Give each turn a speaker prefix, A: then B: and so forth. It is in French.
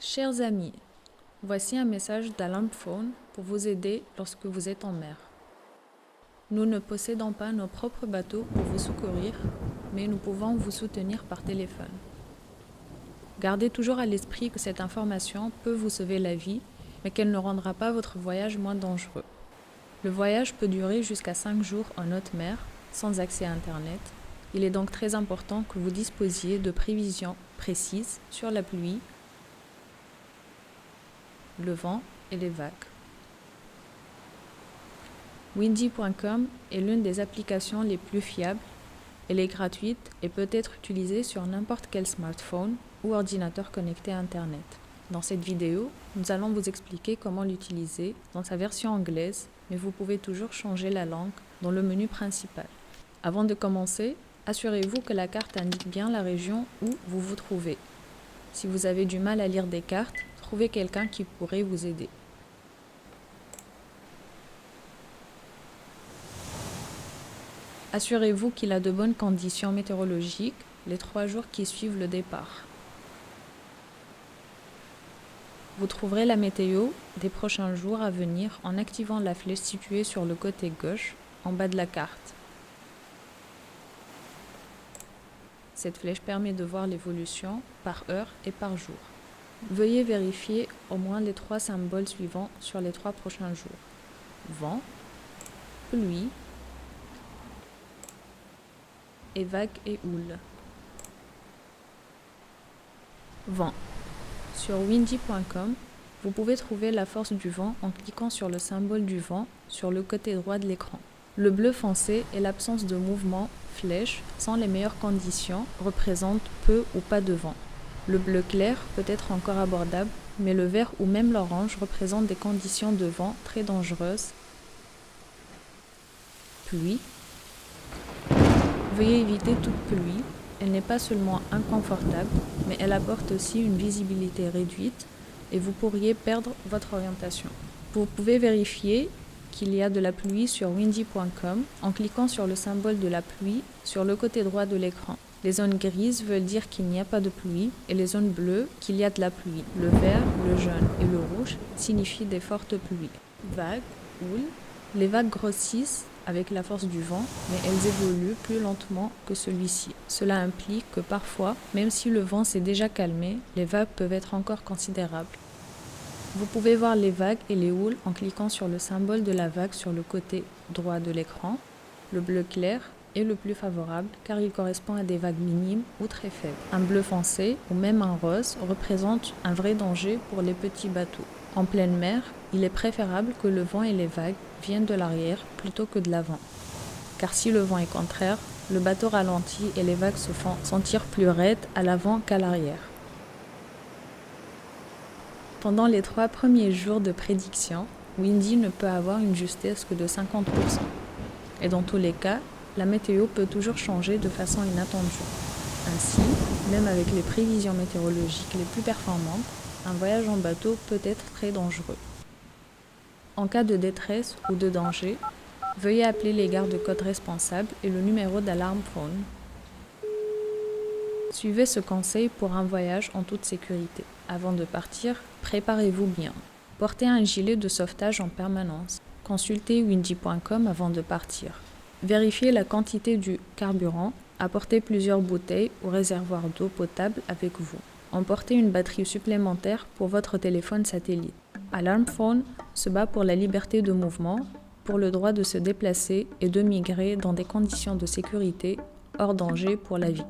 A: Chers amis, voici un message d'Alarm Phone pour vous aider lorsque vous êtes en mer. Nous ne possédons pas nos propres bateaux pour vous secourir, mais nous pouvons vous soutenir par téléphone. Gardez toujours à l'esprit que cette information peut vous sauver la vie, mais qu'elle ne rendra pas votre voyage moins dangereux. Le voyage peut durer jusqu'à 5 jours en haute mer, sans accès à Internet. Il est donc très important que vous disposiez de prévisions précises sur la pluie, le vent et les vagues. Windy.com est l'une des applications les plus fiables. Elle est gratuite et peut être utilisée sur n'importe quel smartphone ou ordinateur connecté à Internet. Dans cette vidéo, nous allons vous expliquer comment l'utiliser dans sa version anglaise, mais vous pouvez toujours changer la langue dans le menu principal. Avant de commencer, assurez-vous que la carte indique bien la région où vous vous trouvez. Si vous avez du mal à lire des cartes, trouvez quelqu'un qui pourrait vous aider. Assurez-vous qu'il a de bonnes conditions météorologiques les 3 jours qui suivent le départ. Vous trouverez la météo des prochains jours à venir en activant la flèche située sur le côté gauche en bas de la carte. Cette flèche permet de voir l'évolution par heure et par jour. Veuillez vérifier au moins les 3 symboles suivants sur les 3 prochains jours. Vent, pluie et vague et houle. Vent. Sur windy.com, vous pouvez trouver la force du vent en cliquant sur le symbole du vent sur le côté droit de l'écran. Le bleu foncé et l'absence de mouvement, flèche, sans les meilleures conditions, représentent peu ou pas de vent. Le bleu clair peut être encore abordable, mais le vert ou même l'orange représentent des conditions de vent très dangereuses. Pluie. Veuillez éviter toute pluie. Elle n'est pas seulement inconfortable, mais elle apporte aussi une visibilité réduite et vous pourriez perdre votre orientation. Vous pouvez vérifier qu'il y a de la pluie sur windy.com en cliquant sur le symbole de la pluie sur le côté droit de l'écran. Les zones grises veulent dire qu'il n'y a pas de pluie et les zones bleues qu'il y a de la pluie. Le vert, le jaune et le rouge signifient des fortes pluies. Vagues, houle. Les vagues grossissent avec la force du vent, mais elles évoluent plus lentement que celui-ci. Cela implique que parfois, même si le vent s'est déjà calmé, les vagues peuvent être encore considérables. Vous pouvez voir les vagues et les houles en cliquant sur le symbole de la vague sur le côté droit de l'écran. Le bleu clair est le plus favorable car il correspond à des vagues minimes ou très faibles. Un bleu foncé ou même un rose représente un vrai danger pour les petits bateaux. En pleine mer, il est préférable que le vent et les vagues viennent de l'arrière plutôt que de l'avant. Car si le vent est contraire, le bateau ralentit et les vagues se font sentir plus raides à l'avant qu'à l'arrière. Pendant les 3 premiers jours de prédiction, Windy ne peut avoir une justesse que de 50%. Et dans tous les cas, la météo peut toujours changer de façon inattendue. Ainsi, même avec les prévisions météorologiques les plus performantes, un voyage en bateau peut être très dangereux. En cas de détresse ou de danger, veuillez appeler les gardes-côtes responsables et le numéro d'Alarm Phone. Suivez ce conseil pour un voyage en toute sécurité. Avant de partir, préparez-vous bien. Portez un gilet de sauvetage en permanence. Consultez windy.com avant de partir. Vérifiez la quantité du carburant. Apportez plusieurs bouteilles ou réservoirs d'eau potable avec vous. Emportez une batterie supplémentaire pour votre téléphone satellite. Alarm Phone se bat pour la liberté de mouvement, pour le droit de se déplacer et de migrer dans des conditions de sécurité hors danger pour la vie.